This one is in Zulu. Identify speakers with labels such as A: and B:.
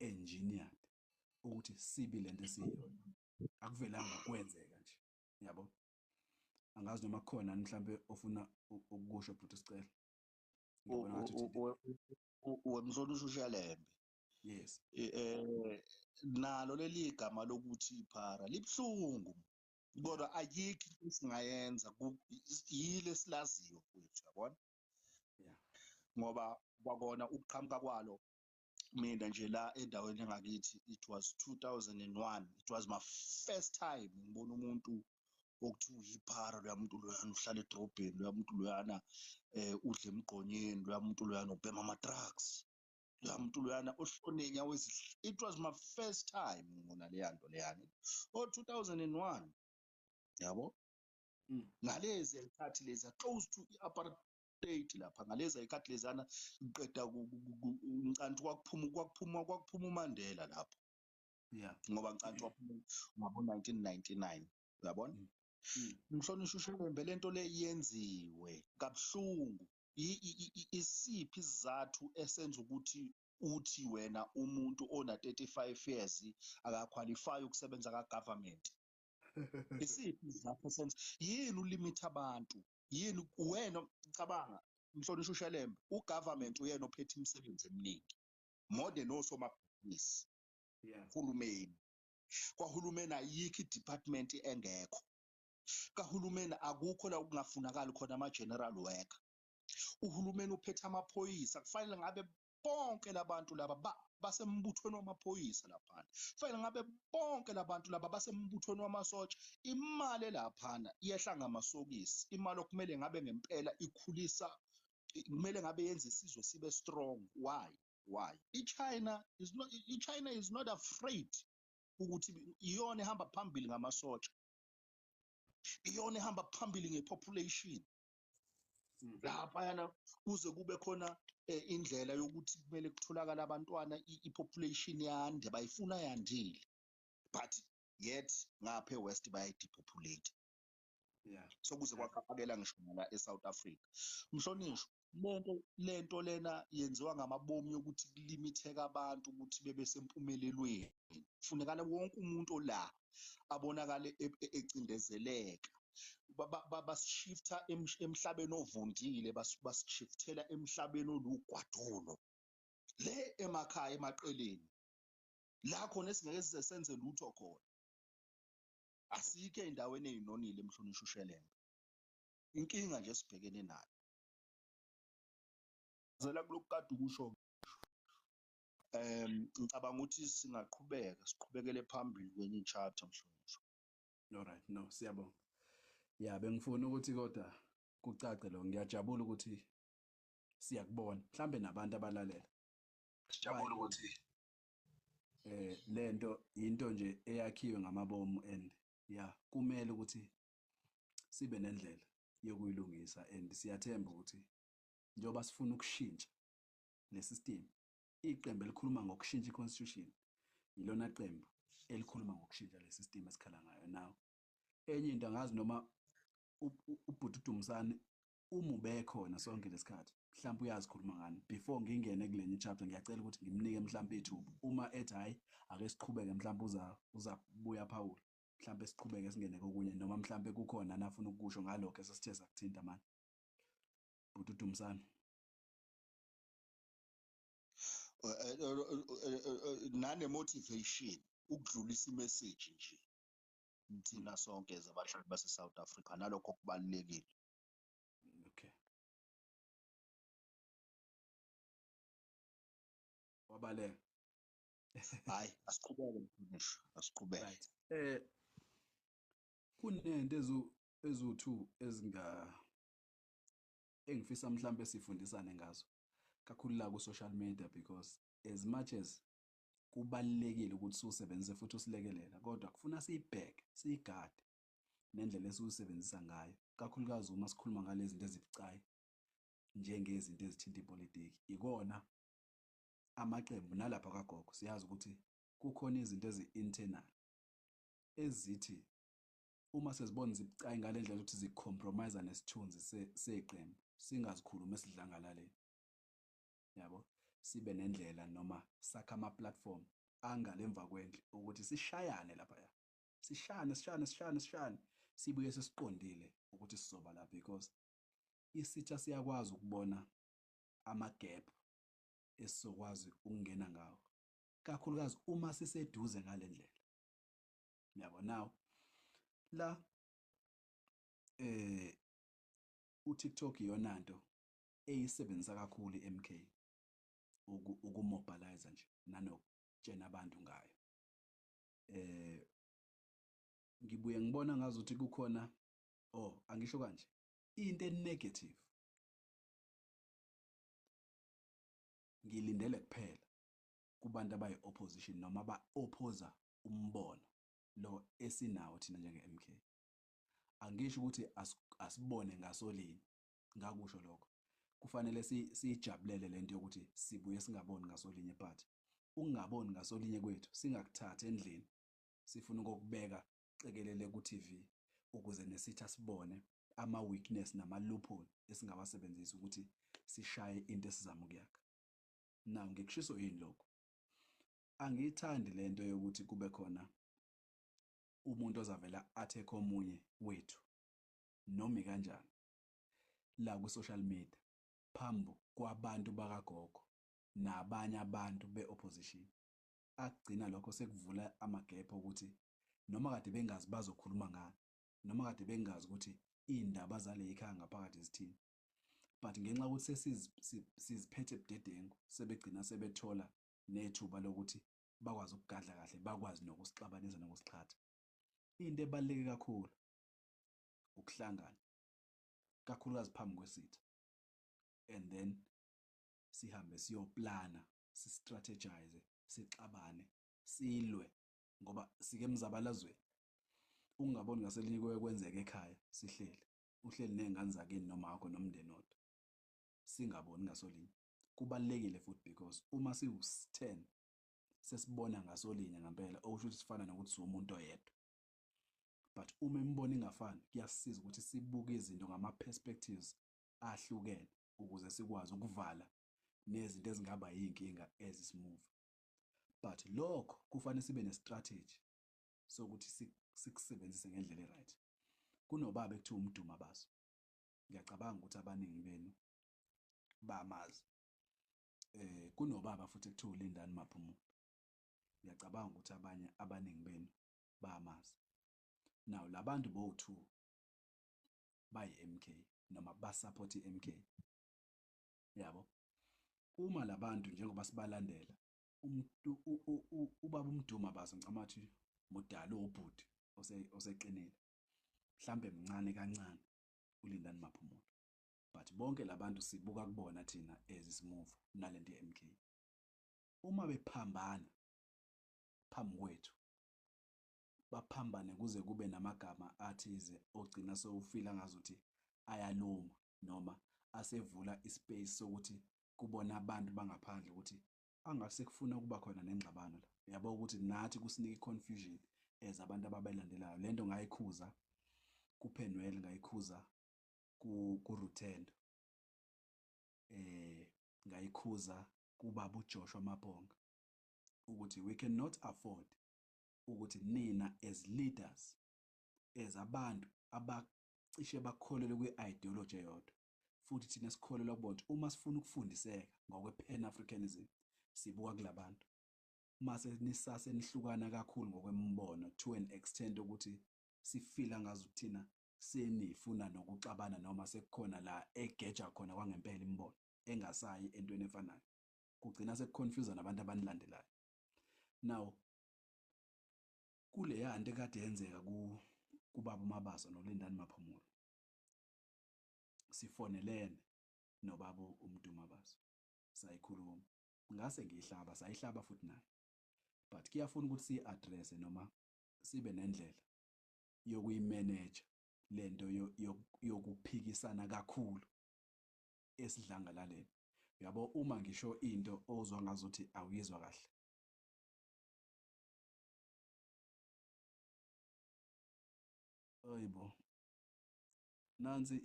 A: engineered ukuthi sibe lento esiyiyona. Akuvelanga kwenzeka nje, yabo. Angazi noma kukhona mhlambe ofuna ukusho bhuti Sicelo. Ngibona ngathi uthinte.
B: Wemhlonishwa uShalembe.
A: Yes.
B: Nalo leli gama lokuthi iphara libhlungu, kodwa ayikho into esingayenza yile silaziyo kwethu, yabona.
A: Yeah.
B: Ngoba kwakona ukuqhamuka kwalo mina nje la endaweni engakithi, it was 2001. It was my first time ngibona umuntu okuthiwa iphara, loya muntu loyana uhlala edrobheni, loya muntu loyana udla emgqonyeni, loya muntu loyana ubhema ama-drugs, loya muntu loyana ohlone inyawo ezihle. It was my first time ngibona leya nto leyana 2001, yabo. Ngalezi ayikhathi lezi close to i-apartheid lapha, ngalezi ayikhathi lezana qeda ngicanti kwakuphuma uMandela lapho.
A: Yeah.
B: Ngoba ngicanti waphuma ngabo-1999, uyabona. Mhlonishwa uShalembe, lento le yenziwe kabuhlungu. Isiphi isizathu esenza ukuthi uthi wena umuntu ona 35 years akaqualify ukusebenza ka-government? Isiphi isizathu esenza yini ulimit abantu? Yini wena cabanga mhlonishwa uShalembe, ugovernment uyena ophethe imisebenzi eminingi more than osomabhizinisi.
A: Yeah.
B: Uhulumeni, kwahulumeni ayikho i-department engekho. Kahulumeni akukho la okungafunakali khona ama-general worker. Uhulumeni uphethe amaphoyisa, kufanele ngabe bonke labantu laba basembuthweni wamaphoyisa laphana. Kufanele ngabe bonke labantu laba basembuthweni wamasotsha. Imali laphana iyehla ngamasokisi, imali okumele ngabe ngempela ikhulisa, kumele ngabe yenza isizwe sibe strong. Why? I-China is not afraid ukuthi iyona ehamba phambili ngamasotsha, iyona ehamba phambili ngepopulation. Laphayana kuze kube khona indlela yokuthi kumele kutholakala abantwana, i-population yande, bayifuna yandile, but yet ngapha e-West bayayidepopulate.
A: Yeah.
B: So kuze kwaqhaqhakela ngisho la eSouth Africa. Mhlonishwa, lento lena yenziwa ngamabomu yokuthi kulimitheka abantu ukuthi bebe sempumelelweni. Kufunekala wonke umuntu la abonakale ecindezeleka. Basishifta emhlabeni ovundile, basishiftela emhlabeni olugwadulo le emakhaya emaqeleni la khona esingeke size senze lutho khona. Asikho endaweni ezinonile mhlonishwa uShalembe. Inkinga nje sibhekene nayo zela kulokhu kade ukusho. Ngicabanga ukuthi singaqhubeka siqhubekele phambili kwenye chapter mhlonishwa.
A: All right, no, siyabonga. Yeah, bengifuna ukuthi kodwa kucace lo, ngiyajabula ukuthi siyakubona mhlambe nabantu abalalela.
B: Sijabule ukuthi
A: Lento into nje eyakhiwe ngamabomu, and yeah, kumele ukuthi sibe nendlela yokuyilungisa, and siyathemba ukuthi njengoba sifuna ukushintsha le system, iqembu elikhuluma ngokushintsha i-constitution yilona qembu elikhuluma ngokushintsha le system esikhala ngayo now. Enye into angazi noma ubhuti Dumisani uma ubekhona sonke lesikhathi mhlawumbe uyazikhuluma ngani. Before ngingene kulenye chapter ngiyacela ukuthi ngimnike mhlawumbe ithuba uma ethi hayi ake siqhubeke, mhlawumbe uza kubuya Phawula, mhlawumbe siqhubeke singene kokunye, noma mhlawumbe kukhona nafuna ukusho ngalokho esesithe sakuthinta manje. Bhuti Dumisani.
B: Nane-motivation ukudlulisa imessage nje thina sonke abahlali base-South Africa, nalokho kubalulekile.
A: Okay. Wabaleka.
B: Hayi, asiqhubeke mhlonishwa, asiqhubeke.
A: Right. Kunento ezu-2 engifisa mhlawumbe sifundisane ngazo kakhulu la ku-social media, because as much as kubalulekile ukuthi siwusebenzise futhi usilekelela, kodwa kufuna siyibheke, siyigade nendlela esiwusebenzisa ngayo, kakhulukazi uma sikhuluma ngalezi zinto ezibucayi njengezinto ezithinta ipolitiki. Ikona amaqembu nalapha kagogo siyazi ukuthi kukhona izinto ezi-internal ezithi uma sezibona zibucayi ngale ndlela ukuthi zicompromise nesithunzi seqembu, singazikhulumi esidlangalaleni, yabo. sibe nendlela noma sakha ama-platform angalemva kwendle ukuthi sishayane laphaya. Sishane. Sibuye sesiqondile ukuthi sizoba la because isitsha siyakwazi ukubona ama-gap esizokwazi ukungena ngawo. Kakhulukazi uma siseduze ngale ndlela. Yabo now la uTikTok iyona nto eyisebenzisa kakhulu i-MK ukumobilize nje nanokutshena abantu ngayo. Ngibuye ngibona ngazuthi kukhona angisho kanje into enegative ngilindele kuphela kubantu abayi-opposition noma aba-opposa umbono lo esinawo thina njenge-MK. Angisho ukuthi asibone ngasolinye, ngakusho lokho. Kufanele siyijabulele lento yokuthi sibuye singaboni ngasolinye, but ukungaboni ngasolinye kwethu singakuthathi endlini sifuna ukukubeka cekelele ku-TV ukuze nesitha sibone ama-weakness nama-loophole esingawasebenzisa ukuthi sishaye into esizama ukuyakha. Now ngikushiso yini lokho? Angiyithandi lento yokuthi kube khona umuntu ozavela athekhe omunye wethu noma kanjani la ku-social media phambi kwabantu bakagogo nabanye abantu be-opposition. Akugcina lokho sekuvula amagephu ukuthi noma kade bengazi bazokhuluma ngani, noma kade bengazi ukuthi iy'ndaba zale yikhaya ngaphakathi zithini, but ngenxa yokuthi siziphethe budedengu sebegcina sebethola nethuba lokuthi bakwazi ukugadla kahle, bakwazi nokusixabanisa nokusiqhatha. Into ebaluleke kakhulu ukuhlangana, kakhulukazi phambi kwesitha, and then sihambe siyoplana, si-strategize, sixabane, silwe ngoba sike emzabalazweni. Ungaboni ngaselinye kuye kwenzeka ekhaya sihleli, uhleli ney'ngane zakini noma akho nomndeni odwa, singaboni ngasolinye. Kubalulekile futhi because uma siwu-10 sesibona ngasolinye ngempela okusho ukuthi sifana nokuthi siwumuntu oyedwa. But uma imibono ingafani kuyasisiza ukuthi sibuke izinto ngama-perspectives ahlukene ukuze sikwazi ukuvala nezinto ezingaba yinkinga ezisimove. But lokho kufanele sibe ne-strategy sokuthi sikusebenzise ngendlela e-right. Kunobaba ekuthiwa uMdumabaso. Ngiyacabanga ukuthi abaningi benu bamazi. Kunobaba futhi ekuthiwa uLindani Maphumulo. Ngiyacabanga ukuthi abaningi benu bamazi. Now labantu bo-2 bayi-MK noma basupport i-MK. Yabo. Uma labantu njengoba sibalandela ubaba uMdumabaso ngicamathi mudala ubhuti oseqinile. Mhlambe mncane kancane uLindani Maphumulo. But bonke labantu sibuka kubona thina ezisimove nalento ye-MK. Uma bephambana phambi kwethu baphambane kuze kube namagama athize ogcina sowufila ngazuthi ayaluma noma asevula ispace sokuthi kubona abantu bangaphandle ukuthi angase kufuna ukuba khona nengxabano la. Yabo ukuthi nathi kusinika i-confusion as abantu ababelandelayo. Lento ngayikhuza kuPhenwel, ngayikhuza kuRuthendo, ngayikhuza kubaba uJoshua Mabhonga ukuthi we cannot afford ukuthi nina as leaders, as abantu abacishe bakholelwe kwi-ideology eyodwa, futhi thina sikholelwa kubona ukuthi uma sifuna ukufundiseka ngokwe-Pan-Africanism sibuka kulabantu. Mase nisase nihlukana kakhulu ngokwembono to an extent ukuthi sifila ngazuthi thina senifuna nokuxabana noma sekukhona la egeja khona kwangempela imbono engasayi entweni efanayo. Kugcina sekuconfuse nabantu abanilandelayo. Now kuleya nto ekade yenzeka kubaba uMabaso noLindani Maphumulo, sifonelene nobaba uMdumabaso sayikhuluma. Ngase ngiyihlaba, sayihlaba futhi naye. But kuyafuna ukuthi siyi-address noma sibe nendlela yokuyimanage lento yokuphikisana kakhulu esidlangalaleni. Yabo uma ngisho into ozwa ngazuthi awuyizwa kahle, oyibo nansi